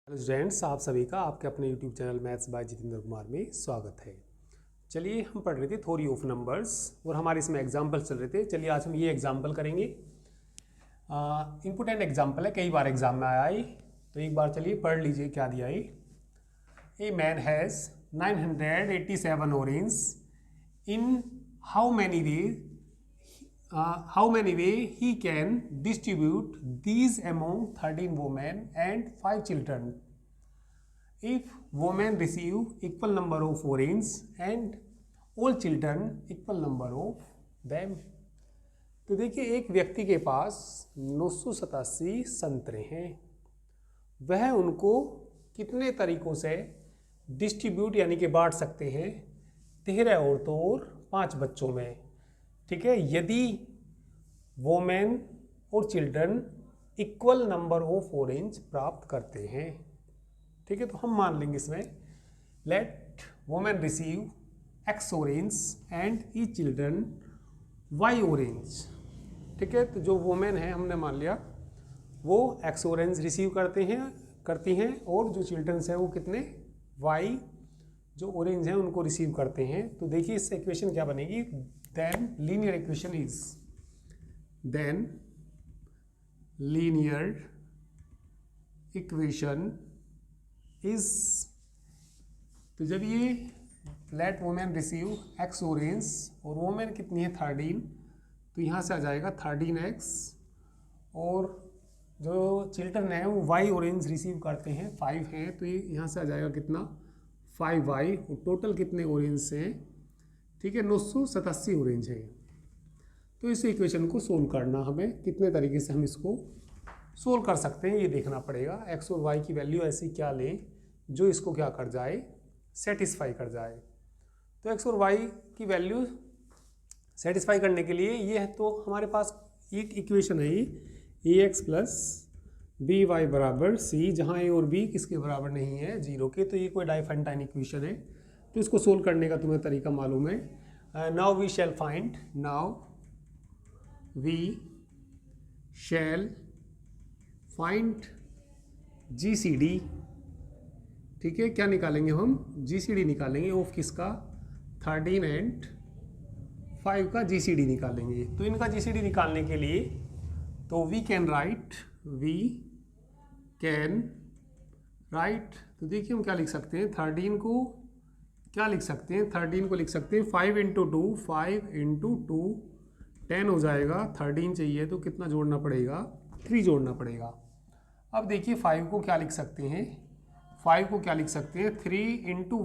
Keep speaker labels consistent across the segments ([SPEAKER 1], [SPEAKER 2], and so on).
[SPEAKER 1] Hello students, आप सभी का आपके अपने YouTube channel maths by Jitendra Kumar में स्वागत है। चलिए, हम पढ़ रहे थे थ्योरी ऑफ नंबर्स और हमारे इसमें एग्जाम्पल चल रहे थे। चलिए आज हम ये एग्जाम्पल करेंगे। इम्पोर्टेंट एग्जाम्पल है, कई बार एग्जाम में आया है, तो एक बार चलिए पढ़ लीजिए क्या दिया है। A man has 987 oranges in how many way he can distribute these among 13 women and 5 children. If women receive equal number of oranges and all children equal number of them. तो देखिए, एक व्यक्ति के पास 987 संतरे हैं। वह उनको कितने तरीकों से डिस्ट्रीब्यूट यानी कि बांट सकते हैं 13 औरतों और 5 बच्चों में। ठीक है, यदि वोमेन और children equal number of orange प्राप्त करते हैं। ठीक है, तो हम मान लेंगे इसमें let women receive X orange and E children Y orange. ठीक है, तो जो वोमेन है हमने मान लिया वो एक्स ऑरेंज रिसीव करती हैं और जो चिल्ड्रंस हैं वो कितने वाई जो ऑरेंज हैं उनको रिसीव करते हैं। तो देखिए इससे इक्वेशन क्या बनेगी। देन लीनियर इक्वेशन इज तो जब ये let women receive X orange और वोमेन कितनी है 13, तो यहाँ से आ जाएगा 13x और जो चिल्ड्रन है वो वाई ऑरेंज रिसीव करते हैं 5 हैं, तो ये यहाँ से आ जाएगा कितना 5y और टोटल कितने ऑरेंज हैं। ठीक है, 987 ऑरेंज है। तो इस इक्वेशन को सोल्व करना, हमें कितने तरीके से हम इसको सोल्व कर सकते हैं ये देखना पड़ेगा। x और y की वैल्यू ऐसी क्या लें जो इसको क्या कर जाए, सेटिस्फाई कर जाए। तो x और y की वैल्यू सेटिस्फाई करने के लिए ये है, तो हमारे पास एक इक्वेशन है ए एक्स प्लस बी वाई बराबर सी, जहाँ ए और बी किसके बराबर नहीं है 0 के। तो ये कोई डाइफेंटाइन इक्वेशन है, तो इसको सोल्व करने का तुम्हें तरीका मालूम है। Now we shall find GCD। ठीक है, क्या निकालेंगे हम GCD निकालेंगे ऑफ किसका 13 एंड 5 का GCD निकालेंगे। तो इनका GCD निकालने के लिए तो वी कैन राइट तो देखिए हम क्या लिख सकते हैं 13 को क्या लिख सकते हैं 13 को लिख सकते हैं 5 इंटू 2 10 हो जाएगा। 13 चाहिए तो कितना जोड़ना पड़ेगा 3 जोड़ना पड़ेगा। अब देखिए 5 को क्या लिख सकते हैं 3 इंटू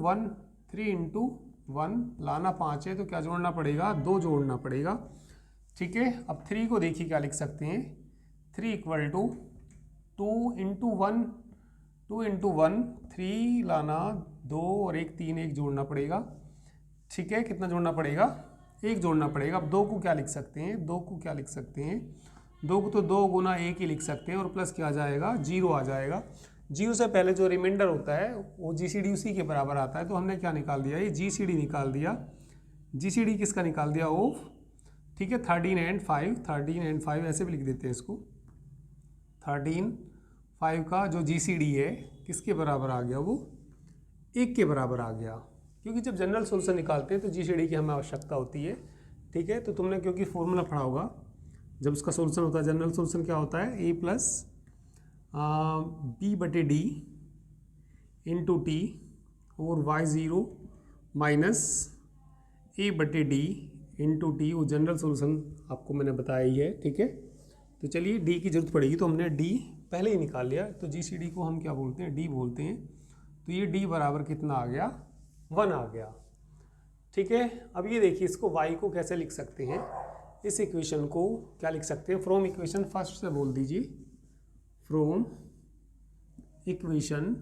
[SPEAKER 1] 1 लाना 5 है, तो क्या जोड़ना पड़ेगा 2 जोड़ना पड़ेगा। ठीक है, अब 3 को देखिए क्या लिख सकते हैं 3 इक्वल टू 2 इंटू 1 3 लाना 2 और 1 3 1 जोड़ना पड़ेगा। ठीक है, कितना जोड़ना पड़ेगा 1 जोड़ना पड़ेगा। अब 2 को क्या लिख सकते हैं 2 को तो 2 गुना 1 ही लिख सकते हैं और प्लस क्या आ जाएगा 0 आ जाएगा। 0 से पहले जो रिमाइंडर होता है वो GCD उसी के बराबर आता है। तो हमने क्या निकाल दिया ये GCD निकाल दिया। GCD किसका निकाल दिया ऑफ। ठीक है, 13 एंड 5 ऐसे भी लिख देते हैं इसको। 13 5 का जो GCD है किसके बराबर आ गया, वो 1 के बराबर आ गया, क्योंकि जब जनरल सोल्यूशन निकालते हैं तो GCD की हमें आवश्यकता होती है। ठीक है, तो तुमने क्योंकि फॉर्मूला पढ़ा होगा जब उसका सोल्यूशन होता है, जनरल सोल्यूशन क्या होता है A plus B/D into T और y0 minus A/D into T, वो जनरल सोल्यूशन आपको मैंने बताया ही है। ठीक है, तो चलिए D की जरूरत पड़ेगी तो हमने D पहले ही निकाल लिया। तो GCD को हम क्या बोलते हैं D बोलते हैं। तो ये D बराबर कितना आ गया 1 आ गया। ठीक है, अब ये देखिए इसको y को कैसे लिख सकते हैं। इस इक्वेशन को क्या लिख सकते हैं फ्रॉम इक्वेशन फर्स्ट से बोल दीजिए। फ्रॉम इक्वेशन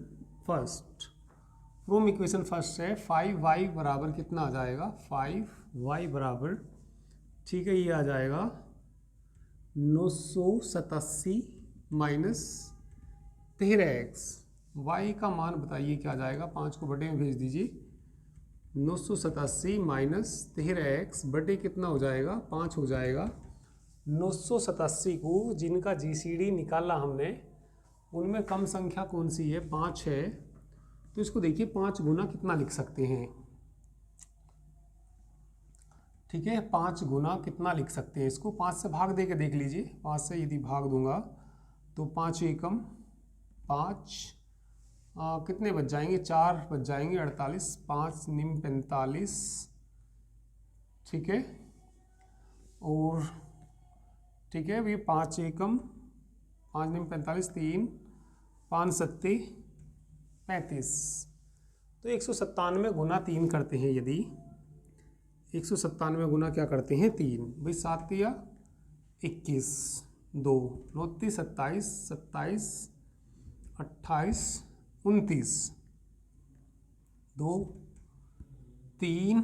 [SPEAKER 1] फर्स्ट है 5y बराबर कितना आ जाएगा 5y बराबर, ठीक है, ये आ जाएगा 987 माइनस 13x। y का मान बताइए क्या आ जाएगा, 5 को बटे में भेज दीजिए। 987 माइनस 13x बटे कितना हो जाएगा 5 हो जाएगा। 987 को जिनका GCD निकाला हमने उनमें कम संख्या कौन सी है? 5 है। तो इसको देखिए 5 गुना कितना लिख सकते हैं? ठीक है, 5 गुना कितना लिख सकते हैं? इसको 5 से भाग दे के देख लीजिए। 5 से यदि भाग दूंगा तो 5 एकम 5, कितने बच जाएंगे? 4 बच जाएंगे। 48, 5 निम 45। ठीक है, और ठीक है, ये 5 एकम 5 निम 45, 3 5 सत्ते 35। तो 197 गुना 3 करते हैं। यदि 197 गुना क्या करते हैं? 3। भाई 7 या 21, 2 9 27, 27 28 29, 2 3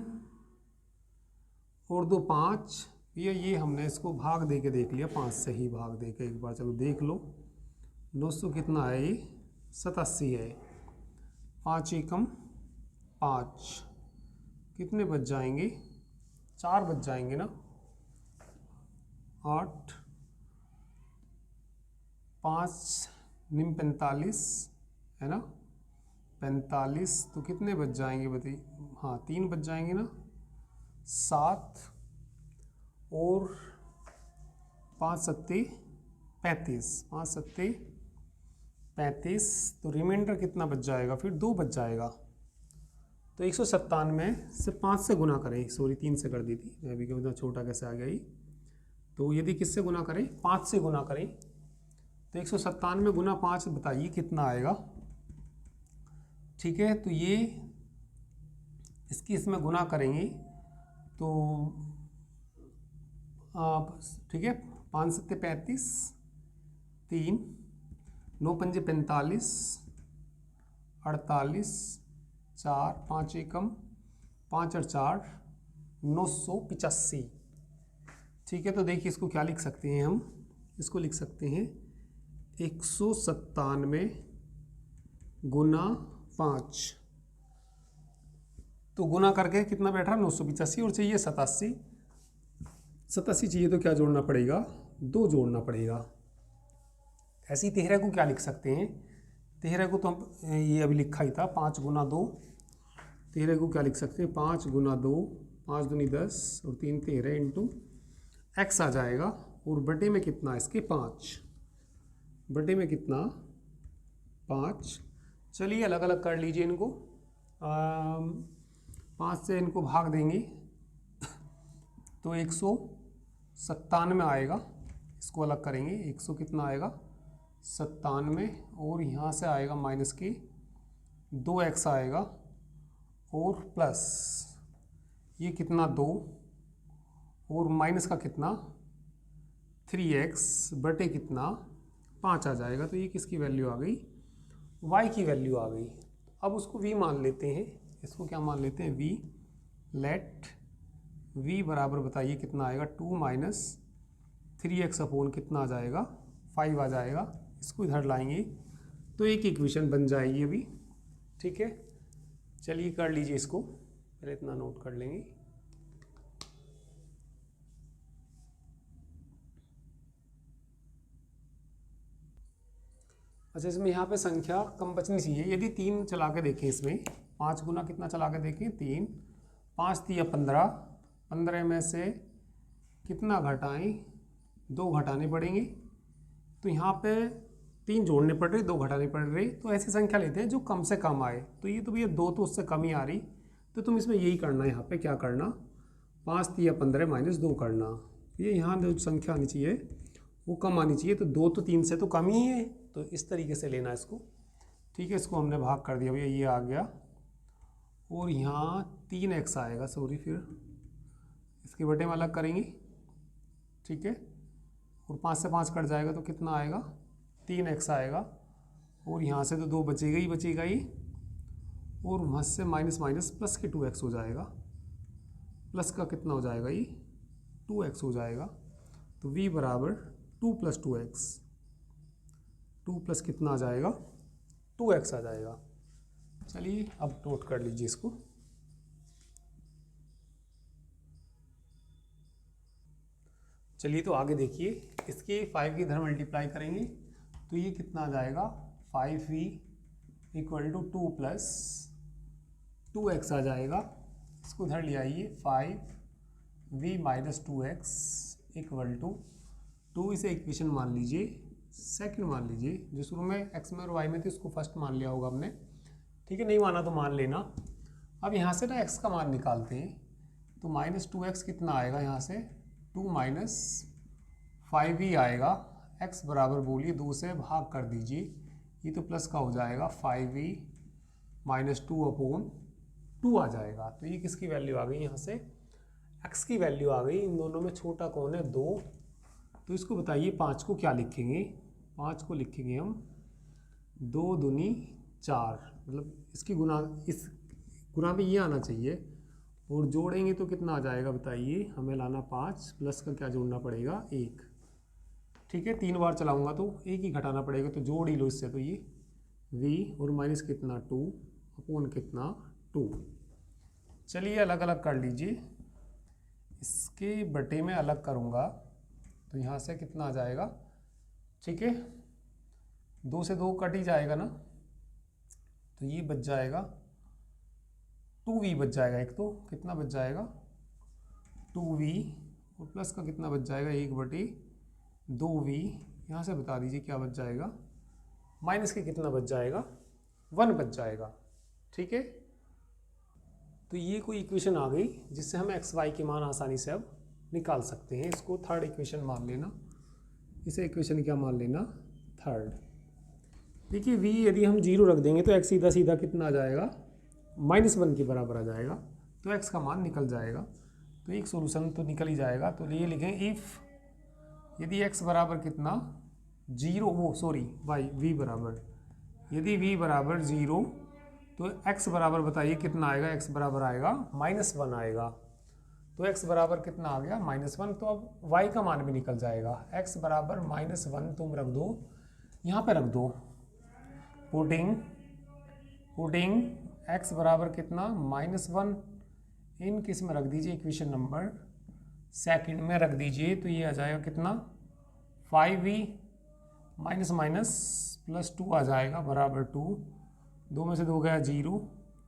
[SPEAKER 1] और 2 5। ये हमने इसको भाग दे के देख लिया, 5 से ही भाग दे के एक बार चलो देख लो। 900 कितना है? ये 87 है। 5 एकम 5, कितने बच जाएंगे? 4 बच जाएंगे ना। 8 5 निम 45 है ना, 45। तो कितने बच जाएंगे बताइए? हाँ 3 बच जाएंगे ना। 7 और 5 सत्ते 35, 5 सत्ते 35। तो रिमाइंडर कितना बच जाएगा? फिर 2 बच जाएगा। तो 197 से 5 से गुना करें, सॉरी 3 से कर दी थी मैं अभी, क्यों इतना छोटा कैसे आ गया ये। तो यदि किससे गुना करें? 5 से गुना करें। तो 197 गुना 5 बताइए कितना आएगा? ठीक है, तो ये इसकी इसमें गुना करेंगे तो ठीक है, 5 सत्ते 35, 3 9 पंजे 45, 48, 4 5 एकम 5 और 4 985। ठीक है, तो देखिए इसको क्या लिख सकते हैं हम? इसको लिख सकते हैं 197 गुना 5। तो गुना करके कितना बैठ रहा? 985। और चाहिए 87। 87 चाहिए तो क्या जोड़ना पड़ेगा? 2 जोड़ना पड़ेगा। ऐसे ही 13 को क्या लिख सकते हैं? 13 को तो हम ये अभी लिखा ही था, 5 गुना 2। 13 को क्या लिख सकते हैं? 5 गुना 2, 5 दूनी 10 और 3 13 इंटू एक्स आ जाएगा। और बटे में कितना? इसके 5। बटे में कितना? 5। चलिए अलग अलग कर लीजिए इनको। 5 से इनको भाग देंगे तो 197 आएगा। इसको अलग करेंगे, 100 कितना आएगा? 97। और यहाँ से आएगा माइनस के 2x आएगा, और प्लस ये कितना 2, और माइनस का कितना 3x बटे कितना 5 आ जाएगा। तो ये किसकी वैल्यू आ गई? y की वैल्यू आ गई। अब उसको v मान लेते हैं। इसको क्या मान लेते हैं? v। लेट v बराबर बताइए कितना आएगा? 2 माइनस 3x अपॉन कितना आ जाएगा? 5 आ जाएगा। इसको इधर लाएंगे तो एक इक्वेशन बन जाएगी अभी। ठीक है, चलिए कर लीजिए इसको, पहले इतना नोट कर लेंगे। अच्छा, इसमें यहाँ पे संख्या कम बचनी चाहिए। यदि 3 चला के देखें, इसमें 5 गुना कितना चला के देखें? 3 5 3 15, 15 में से कितना घटाएं? 2 घटाने पड़ेंगे। तो यहाँ पे 3 जोड़ने पड़ रहे, 2 घटाने पड़ रहे। तो ऐसी संख्या लेते हैं जो कम से कम आए। तो ये तो भैया 2 तो उससे कम ही आ रही। तो तुम इसमें यही करना है, यहाँ पे क्या करना? 5 3 15 माइनस 2 करना। ये यहाँ जो संख्या आनी चाहिए वो कम आनी चाहिए। तो 2 तो 3 से तो कम ही है, तो इस तरीके से लेना इसको। ठीक है, इसको हमने भाग कर दिया भैया, ये आ गया। और यहाँ 3x आएगा, सॉरी, फिर इसके बटे में अलग करेंगे। ठीक है, और 5 से 5 कट जाएगा तो कितना आएगा? 3x आएगा। और यहाँ से तो 2 बचेगा ही बचेगा ही, और वहाँ से माइनस माइनस प्लस के 2x हो जाएगा। प्लस का कितना हो जाएगा? ये 2x हो जाएगा। तो v बराबर 2 + 2x, 2 प्लस कितना आ जाएगा? 2x आ जाएगा। चलिए अब नोट कर लीजिए इसको। चलिए तो आगे देखिए, इसके 5 की इधर मल्टीप्लाई करेंगे तो ये कितना आ जाएगा 5v equal to 2 plus 2x आ जाएगा। इसको इधर ले आइए, 5v minus 2x equal to 2, इसे इक्वेशन मान लीजिए, सेकंड मान लीजिए। जो शुरू में x में और y में थी उसको फर्स्ट मान लिया होगा हमने, ठीक है, नहीं माना तो मान लेना। अब यहाँ से ना x का मान निकालते हैं, तो माइनस 2x कितना आएगा, यहाँ से 2 माइनस 5v आएगा। x बराबर बोलिए 2 से भाग कर दीजिए, ये तो प्लस का हो जाएगा, 5v माइनस 2 अपॉन 2 आ जाएगा। तो ये किसकी वैल्यू आ गई, यहाँ से x की वैल्यू आ गई। इन दोनों में छोटा कौन है, 2। तो इसको बताइए 5 को क्या लिखेंगे, 5 को लिखेंगे हम 2 दूनी 4, मतलब इसकी गुना, इस गुना में ये आना चाहिए, और जोड़ेंगे तो कितना आ जाएगा बताइए, हमें लाना 5, प्लस का क्या जोड़ना पड़ेगा 1, ठीक है। 3 बार चलाऊंगा तो 1 ही घटाना पड़ेगा, तो जोड़ ही लो इससे। तो ये v और माइनस कितना 2 अपॉन कितना 2। चलिए अलग अलग कर लीजिए, इसके बटे में अलग करूँगा तो यहाँ से कितना आ जाएगा, ठीक है, 2 से 2 कट ही जाएगा ना, तो ये बच जाएगा 2v बच जाएगा। एक तो कितना बच जाएगा 2v, और प्लस का कितना बच जाएगा 1/2v। यहाँ से बता दीजिए क्या बच जाएगा, माइनस के कितना बच जाएगा 1 बच जाएगा, ठीक है। तो ये कोई इक्वेशन आ गई जिससे हम एक्स वाई के मान आसानी से अब निकाल सकते हैं। इसको थर्ड इक्वेशन मान लेना, इसे इक्वेशन क्या मान लेना, थर्ड। देखिए v यदि हम 0 रख देंगे तो x सीधा सीधा कितना आ जाएगा, -1 के बराबर आ जाएगा, तो x का मान निकल जाएगा। तो एक सोल्यूशन तो निकल ही जाएगा। तो ये लिखें इफ़, यदि x बराबर कितना 0, y v बराबर, यदि v बराबर 0 तो x बराबर बताइए कितना आएगा, x बराबर आएगा -1 आएगा। तो x बराबर कितना आ गया -1। तो अब y का मान भी निकल जाएगा, x बराबर -1 तुम रख दो, यहाँ पे रख दो, पुटिंग x बराबर कितना -1 इन किस में रख दीजिए, इक्वेशन नंबर सेकंड में रख दीजिए। तो ये आ जाएगा कितना 5v माइनस माइनस प्लस 2 आ जाएगा बराबर 2, 2 में से 2 गया 0,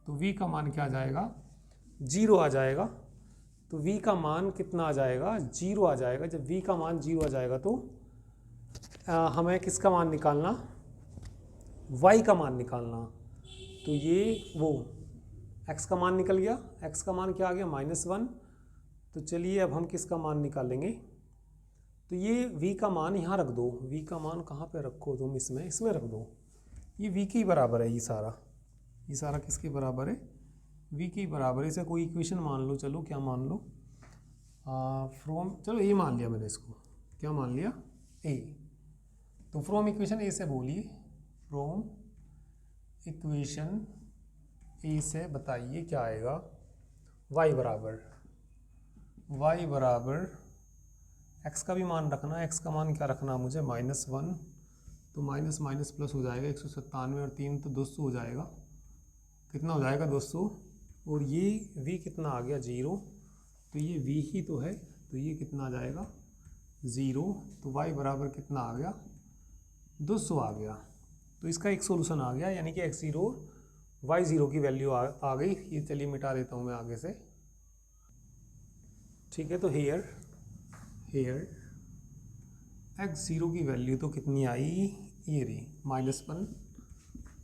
[SPEAKER 1] तो v का मान क्या आ जाएगा 0 आ जाएगा। तो v का मान कितना आ जाएगा 0 आ जाएगा। जब v का मान 0 आ जाएगा तो हमें किसका मान निकालना, y का मान निकालना। तो ये वो x का मान निकल गया, x का मान क्या आ गया -1। तो चलिए अब हम किसका मान निकालेंगे, तो ये v का मान यहाँ रख दो, v का मान कहाँ पे रखो तुम, इसमें रख दो। ये v के बराबर है, ये सारा किसके बराबर है, v के बराबर है। इसे कोई इक्वेशन मान लो, चलो क्या मान लो, फ्रॉम, चलो ए मान लिया मैंने, इसको क्या मान लिया a। तो फ्रॉम इक्वेशन ए से बोलिए, फ्रॉम इक्वेशन ए से बताइए क्या आएगा, y बराबर x का भी मान रखना, x का मान क्या रखना मुझे -1, तो माइनस माइनस प्लस हो जाएगा 197 और 3 तो 200 हो जाएगा, कितना हो जाएगा 200। और ये v कितना आ गया 0, तो ये v ही तो है, तो ये कितना आ जाएगा 0। तो y बराबर कितना आ गया 200 आ गया। तो इसका एक सोल्यूशन आ गया, यानी कि x0 y0 की वैल्यू आ गई। ये चलिए मिटा देता हूँ मैं आगे से, ठीक है। तो हेयर x0 की वैल्यू तो कितनी आई, ये रही -1,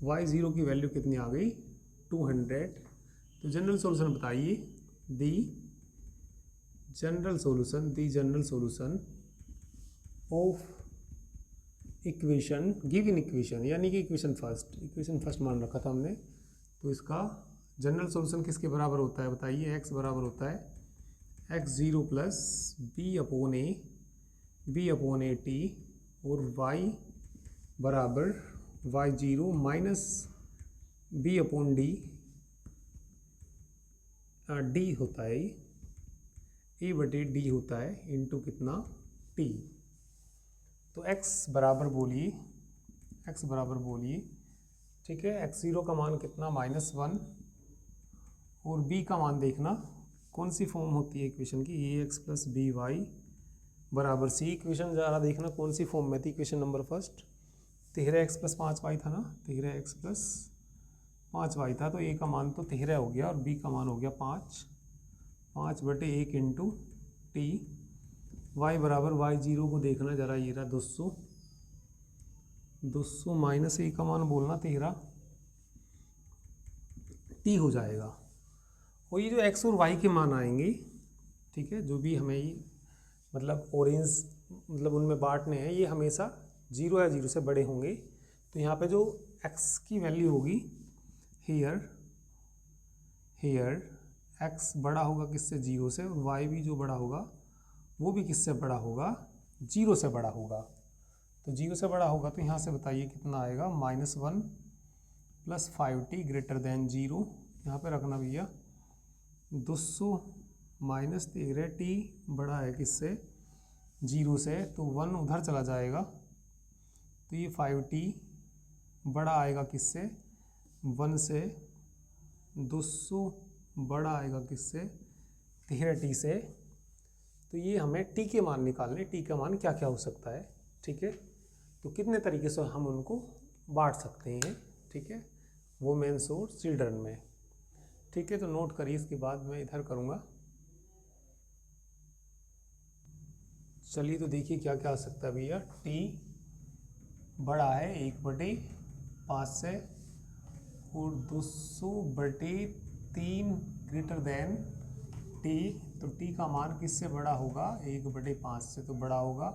[SPEAKER 1] y0 की वैल्यू कितनी आ गई 200। तो जनरल सॉल्यूशन बताइए, the general solution of equation, given equation, यानी कि इक्वेशन फर्स्ट मान रखा था हमने। तो इसका जनरल सॉल्यूशन किसके बराबर होता है बताइए, x बराबर होता है x0 plus b upon a t, और y बराबर y0 minus b upon d होता है, a/d होता है, इंटू कितना t। तो x बराबर बोलिए, ठीक है। x0 का मान कितना -1, और b का मान देखना कौन सी फॉर्म होती है इक्वेशन की, ax प्लस by बराबर c। इक्वेशन ज़रा देखना कौन सी फॉर्म में थी, इक्वेशन नंबर फर्स्ट 13x+5y था ना, 13x+5y था, तो a का मान तो 13 हो गया और b का मान हो गया 5, 5/1 इंटू टी। y बराबर y0 को देखना जरा, ये रहा 200, 200 माइनस a का मान बोलना 13 टी हो जाएगा। और ये जो x और y के मान आएंगे, ठीक है, जो भी हमें ये मतलब ऑरेंज मतलब उनमें बांटने हैं, ये हमेशा 0 या 0 से बड़े होंगे। तो यहाँ पे जो x की वैल्यू होगी हियर x बड़ा होगा किससे, 0 से, और y भी जो बड़ा होगा वो भी किससे बड़ा होगा, 0 से बड़ा होगा। तो 0 से बड़ा होगा तो यहाँ से बताइए कितना आएगा, -1 + 5t > 0। यहाँ पे रखना भैया 200 - 13t बड़ा है किससे, 0 से, तो 1 उधर चला जाएगा, तो ये 5t बड़ा आएगा किससे, 1 से, 200 बड़ा आएगा किससे, 13t से। तो ये हमें t के मान निकालने, t का मान क्या क्या हो सकता है, ठीक है। तो कितने तरीके से हम उनको बांट सकते हैं, ठीक है, वुमेन्स और चिल्ड्रन में, ठीक है। तो नोट करिए, इसके बाद मैं इधर करूँगा। चलिए तो देखिए क्या क्या आ सकता है भैया, t बड़ा है 1/5 से और 200/3 > t। तो t का मान किससे बड़ा होगा, 1/5 से तो बड़ा होगा,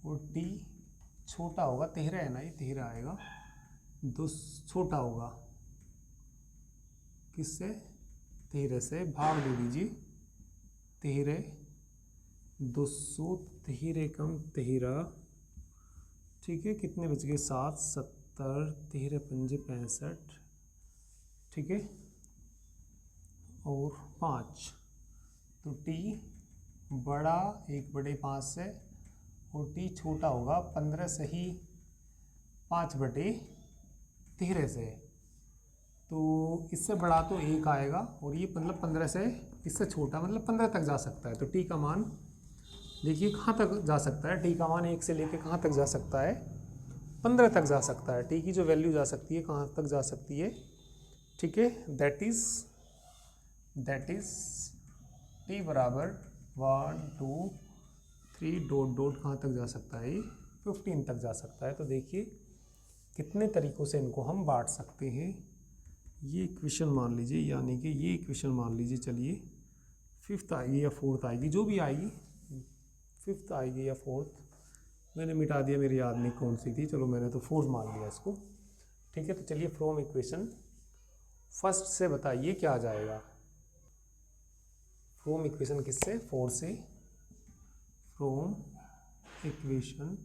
[SPEAKER 1] और t छोटा होगा, 13 है ना, ये 13 आएगा, 2 छोटा होगा किससे, 13 से, भाग दे दीजिए 13, 200, 13 कम 13, ठीक है, कितने बच गए, 7, 70, 13 पंजे 65, ठीक है, और 5। तो t बड़ा 1/5 से और t छोटा होगा 15 से ही 5/13 से। तो इससे बड़ा तो 1 आएगा, और ये मतलब 15 से इससे छोटा मतलब 15 तक जा सकता है। तो t का मान देखिए कहाँ तक जा सकता है, t का मान 1 से लेके कहाँ तक जा सकता है, 15 तक जा सकता है। t की जो वैल्यू जा सकती है कहाँ तक जा सकती है, ठीक है, दैट इज t बराबर 1 2 3 ... कहाँ तक जा सकता है, 15 तक जा सकता है। तो देखिए कितने तरीक़ों से इनको हम बांट सकते हैं। ये इक्वेशन मान लीजिए, यानी कि ये इक्वेशन मान लीजिए, चलिए 5th आएगी या 4th आएगी, जो भी आएगी, 5th आएगी या 4th, मैंने मिटा दिया, मेरी याद नहीं कौन सी थी, चलो मैंने तो 4th मान लिया इसको, ठीक है। तो चलिए फ्रॉम इक्वेशन फर्स्ट से बताइए क्या आ जाएगा। फ्रॉम इक्वेशन किससे, 4 से, फ्रॉम इक्वेशन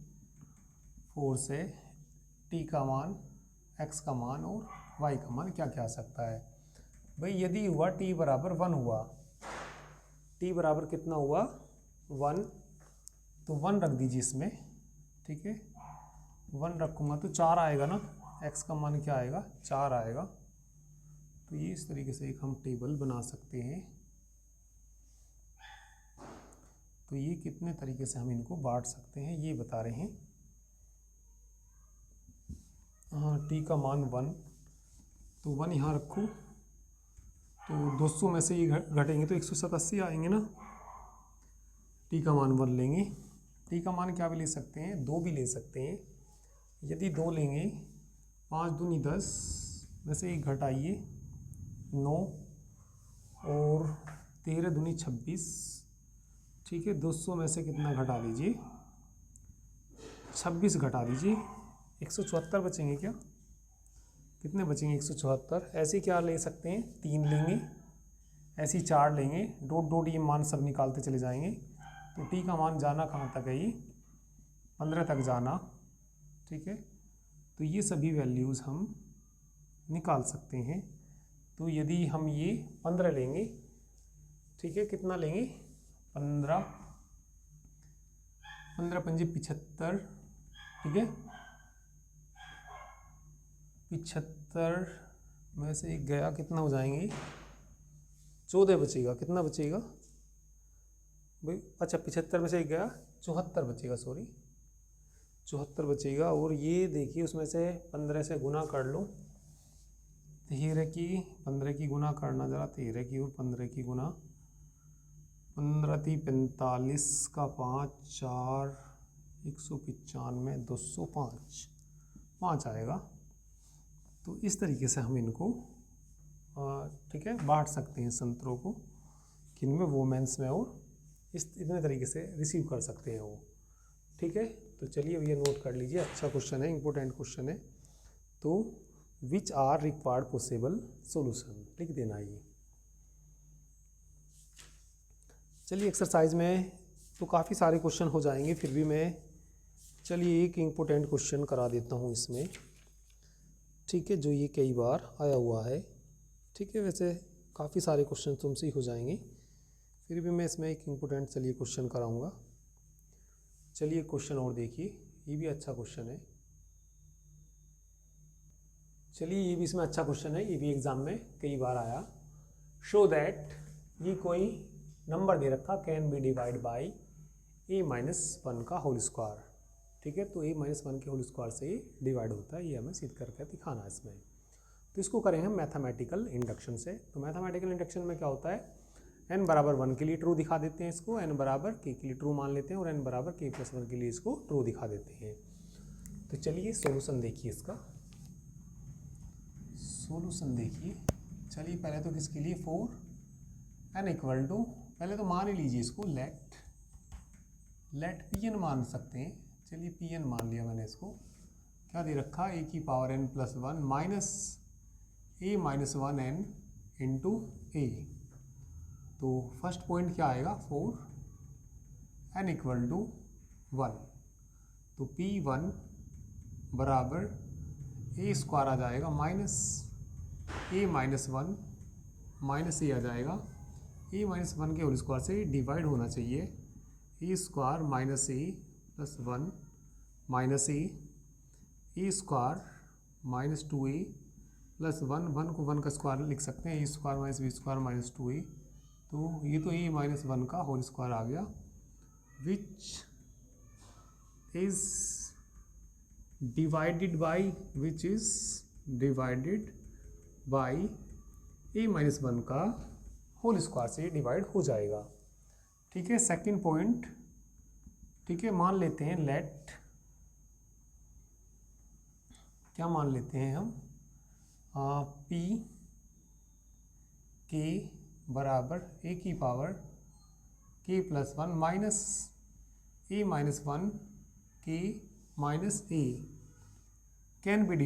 [SPEAKER 1] 4 से t का मान, x का मान और y का मान क्या क्या आ सकता है। भाई यदि हुआ t बराबर 1 हुआ, t बराबर कितना हुआ, 1, तो 1 रख दीजिए इसमें, ठीक है, 1 रखूँगा तो 4 आएगा ना, x का मान क्या आएगा, 4 आएगा। तो ये इस तरीके से एक हम टेबल बना सकते हैं। तो ये कितने तरीके से हम इनको बांट सकते हैं ये बता रहे हैं। हाँ, t का मान 1, तो 1 यहाँ रखूँ, तो 200 में से ये घटेंगे तो 187 आएंगे ना। t का मान 1 लेंगे, t का मान क्या भी ले सकते हैं, 2 भी ले सकते हैं। यदि 2 लेंगे, 5 दूनी 10 में से एक घटाइए 9, और 13 दूनी 26, ठीक है, 200 में से कितना घटा दीजिए, 26 घटा दीजिए, 174 बचेंगे क्या, कितने बचेंगे, 174। ऐसे क्या ले सकते हैं, 3 लेंगे, ऐसे 4 लेंगे, डॉट ये मान सब निकालते चले जाएंगे। तो t का मान जाना कहाँ तक है, ये 15 तक जाना, ठीक है। तो ये सभी वैल्यूज़ हम निकाल सकते हैं। तो यदि हम ये 15 लेंगे, ठीक है, कितना लेंगे, 15 पंजे 75, ठीक है, 75 में से एक गया, कितना हो जाएंगे, 14 बचेगा, कितना बचेगा भाई, अच्छा 75 में से एक गया, 74 बचेगा, सॉरी 74 बचेगा। और ये देखिए उसमें से 15 से गुना कर लो, 13 की 15 की गुना करना ज़रा, 13 की और 15 की गुना, 15 × 45 का 5 4 195 205 5 आएगा। तो इस तरीके से हम इनको ठीक है बांट सकते हैं संतरों को, किन में, वोमेंस में, और इतने तरीके से रिसीव कर सकते हैं वो। ठीक है, तो चलिए अब ये नोट कर लीजिए, अच्छा क्वेश्चन है, इंपॉर्टेंट क्वेश्चन है। तो which are required possible solution लिख देना ये। चलिए एक्सरसाइज में तो काफ़ी सारे क्वेश्चन हो जाएंगे, फिर भी मैं चलिए एक इम्पोर्टेंट क्वेश्चन करा देता हूँ इसमें। ठीक है, जो ये कई बार आया हुआ है। ठीक है, वैसे काफ़ी सारे क्वेश्चन तुमसे ही हो जाएंगे, फिर भी मैं इसमें एक इम्पोर्टेंट चलिए क्वेश्चन कराऊंगा। चलिए क्वेश्चन और देखिए, ये भी अच्छा क्वेश्चन है। चलिए ये भी इसमें अच्छा क्वेश्चन है, ये भी एग्जाम में कई बार आया। शो दैट, ये कोई नंबर दे रखा, can be divide by a-1 का होल स्क्वायर। ठीक है, तो a-1 के होल स्क्वायर से ये डिवाइड होता है, ये हमें सिद्ध करके दिखाना है इसमें। तो इसको करेंगे हम मैथमेटिकल इंडक्शन से। तो मैथमेटिकल इंडक्शन में क्या होता है, n बराबर 1 के लिए ट्रू दिखा देते हैं इसको, n बराबर k के लिए ट्रू मान लेते हैं, और n बराबर k+1 के लिए इसको ट्रू दिखा देते हैं। तो चलिए सॉल्यूशन देखिए इसका, सॉल्यूशन देखिए। चलिए पहले तो किसके लिए, 4 n इक्वल टू, पहले तो मान ही लीजिए इसको, लेट pn मान सकते हैं। चलिए pn मान लिया मैंने इसको। क्या दे रखा, a⁻n+1 minus a-1n into a। तो फर्स्ट पॉइंट क्या आएगा, 4 n इक्वल टू 1। तो p1 बराबर a स्क्वायर आ जाएगा माइनस a-1 माइनस a आ जाएगा, a-1 के होल स्क्वायर से डिवाइड होना चाहिए, a square minus a+1 minus a square minus 2a plus 1 को 1 का स्क्वायर लिख सकते हैं, a square minus b square minus 2a। तो ये तो a-1 का होल स्क्वायर आ गया, which is divided by a-1 का होल स्क्वायर से डिवाइड हो जाएगा। ठीक है, सेकंड पॉइंट। ठीक है, मान लेते हैं लेट, क्या मान लेते हैं हम, p k बराबर a की power k+1 minus a-1 k minus a can be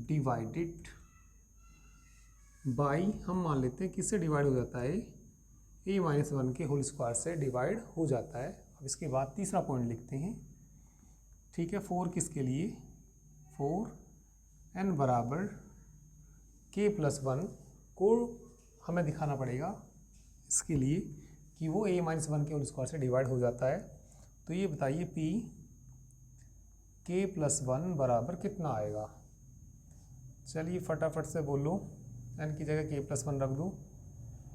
[SPEAKER 1] divided by, हम मान लेते हैं किससे डिवाइड हो जाता है, a-1 के होल स्क्वायर से डिवाइड हो जाता है। अब इसके बाद तीसरा पॉइंट लिखते हैं। ठीक है, 4 किसके लिए, 4 n बराबर k+1 को हमें दिखाना पड़ेगा इसके लिए कि वो a-1 के होल स्क्वायर से डिवाइड हो जाता है। तो ये बताइए p k+1 बराबर कितना आएगा। चलिए फटाफट से बोलो, n की जगह k+1 रख दो,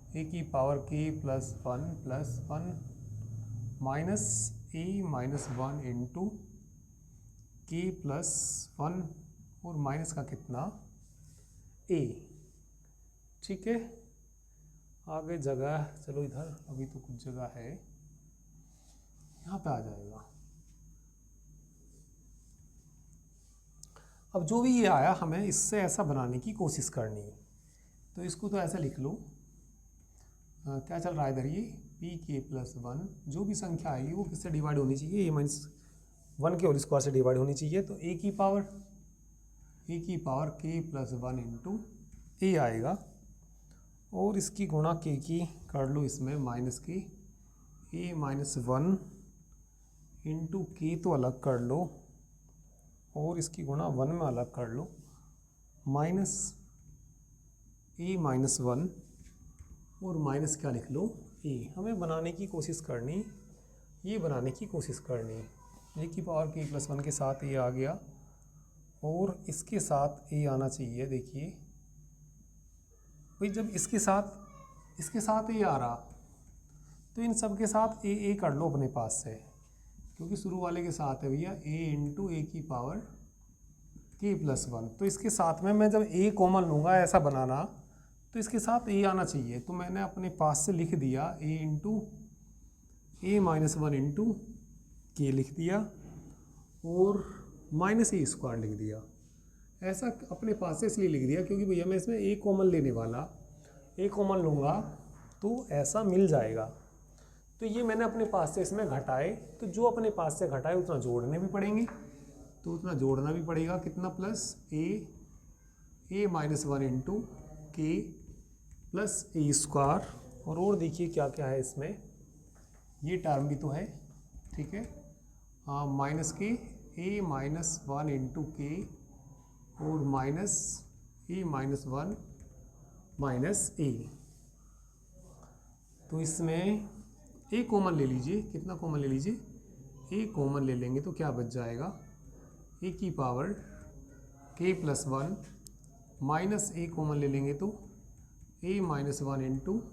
[SPEAKER 1] a की power k+1 plus 1 minus a-1 into k+1 और माइनस का कितना, a। ठीक है, आगे जगह, चलो इधर अभी तो कुछ जगह है, यहाँ पे आ जाएगा। अब जो भी ये आया, हमें इससे ऐसा बनाने की कोशिश करनी है। तो इसको तो ऐसा लिख लो, क्या चल रहा है इधर, ये pk+1 जो भी संख्या आएगी वो किससे डिवाइड होनी चाहिए, a-1 के होल स्क्वायर से डिवाइड होनी चाहिए। तो a की पावर k+1 इंटू a आएगा, और इसकी गुणा k की कर लो इसमें माइनस की a-1 इंटू k तो अलग कर लो, और इसकी गुणा 1 में अलग कर लो, माइनस a-1 और माइनस क्या लिख लो, a। हमें बनाने की कोशिश करनी, ये बनाने की कोशिश करनी, a की पावर k+1 के साथ a आ गया, और इसके साथ a आना चाहिए। देखिए भाई, जब इसके साथ a आ रहा, तो इन सब के साथ ए कर लो अपने पास से, क्योंकि शुरू वाले के साथ है भैया a इंटू ए की पावर k+1। तो इसके साथ में मैं जब a कॉमन लूँगा ऐसा बनाना, तो इसके साथ a आना चाहिए। तो मैंने अपने पास से लिख दिया a इंटू a-1 इंटू के लिख दिया और -a² लिख दिया। ऐसा अपने पास से इसलिए लिख दिया क्योंकि भैया मैं इसमें a कॉमन लेने वाला, a कॉमन लूँगा तो ऐसा मिल जाएगा। तो ये मैंने अपने पास से इसमें घटाए, तो जो अपने पास से घटाए उतना जोड़ने भी पड़ेंगे, तो उतना जोड़ना भी पड़ेगा। कितना प्लस a-1 इंटू के प्लस a²। और देखिए क्या क्या है इसमें, ये टर्म भी तो है, ठीक है, माइनस के a-1 इंटू के और माइनस a-1 माइनस a। तो इसमें a कॉमन ले लीजिए, कितना कॉमन ले लीजिए, a कॉमन ले लेंगे तो क्या बच जाएगा, a की power k+1 minus a common ले लेंगे तो a-1 इंटू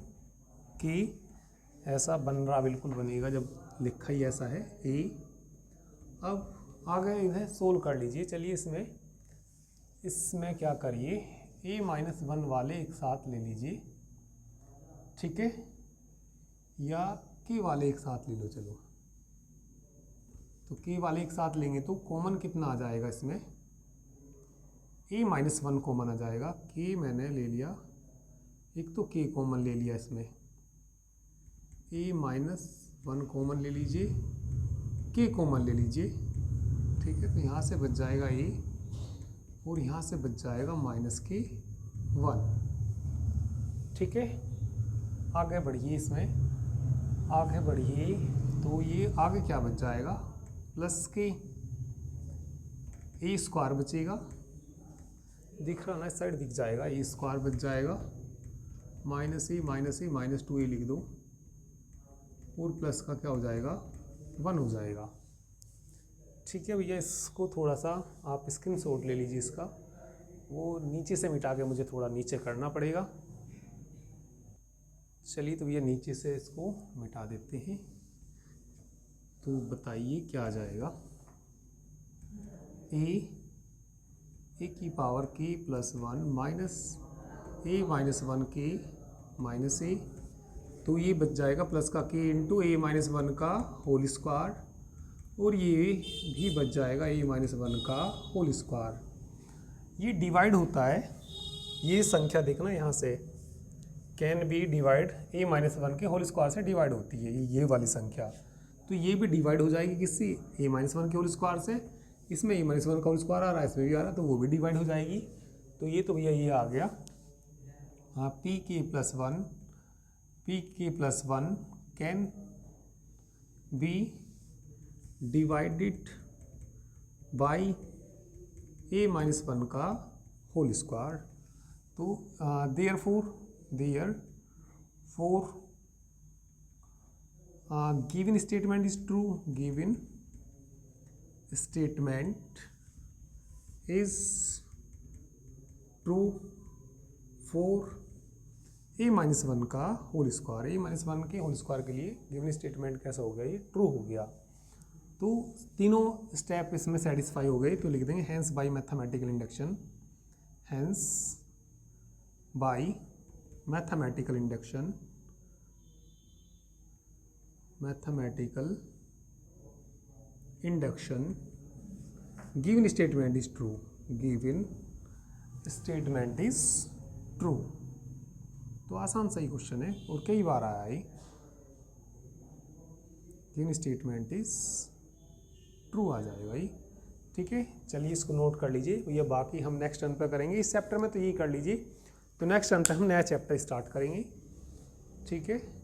[SPEAKER 1] के। ऐसा बन रहा, बिल्कुल बनेगा जब लिखा ही ऐसा है a। अब आगे इन्हें सोल्व कर लीजिए। चलिए इसमें क्या करिए, a-1 वाले एक साथ ले लीजिए, ठीक है, या के वाले एक साथ ले लो। चलो तो के वाले एक साथ लेंगे तो कॉमन कितना आ जाएगा इसमें, a-1 कॉमन आ जाएगा। के मैंने ले लिया, एक तो के कॉमन ले लिया इसमें, a-1 कॉमन ले लीजिए, के कॉमन ले लीजिए, ठीक है। तो यहाँ से बच जाएगा a और यहाँ से बच जाएगा -k1, ठीक है। आगे बढ़िए, इसमें आगे बढ़िए तो ये आगे क्या बच जाएगा, प्लस के a² बचेगा, दिख रहा ना, इस साइड दिख जाएगा, a² बच जाएगा, -a लिख दो और प्लस का क्या हो जाएगा, 1 हो जाएगा, ठीक है भैया। इसको थोड़ा सा आप स्क्रीनशॉट ले लीजिए इसका, वो नीचे से मिटा के मुझे थोड़ा नीचे करना पड़ेगा। चलिए तो भैया नीचे से इसको मिटा देते हैं, तो बताइए क्या आ जाएगा, a की पावर k+1 माइनस a-1 के माइनस a। तो ये बच जाएगा प्लस का k इंटू a-1 का होल स्क्वायर, और ये भी बच जाएगा a-1 का होल स्क्वायर। ये डिवाइड होता है, ये संख्या देखना यहाँ से, कैन बी डिवाइड a-1 के होल स्क्वायर से डिवाइड होती है ये वाली संख्या। तो ये भी डिवाइड हो जाएगी किससे, a-1 के होल स्क्वायर से। इसमें a-1 का होल स्क्वायर आ रहा है, इसमें भी आ रहा है, तो वो भी डिवाइड हो जाएगी। तो ये तो भैया ये आ गया, हाँ, pk+1 can be divided by a-1 का होल स्क्वायर। तो therefore given statement is true, given statement is true for a-1 का होल स्क्वायर। a-1 के होल स्क्वायर के लिए गिवन स्टेटमेंट कैसा हो गया, ये ट्रू हो गया। तो तीनों स्टेप इसमें सेटिस्फाई हो गए, तो लिख देंगे hence by mathematical induction, hence by mathematical induction, given statement is true, given statement is true. तो आसान सही क्वेश्चन है और कई बार आया है, गिवन स्टेटमेंट इज ट्रू आ जाए भाई, ठीक है। चलिए इसको नोट कर लीजिए, ये बाकी हम नेक्स्ट टर्न पर करेंगे। इस चैप्टर में तो यही कर लीजिए, तो नेक्स्ट टर्न पर हम नया चैप्टर स्टार्ट करेंगे, ठीक है।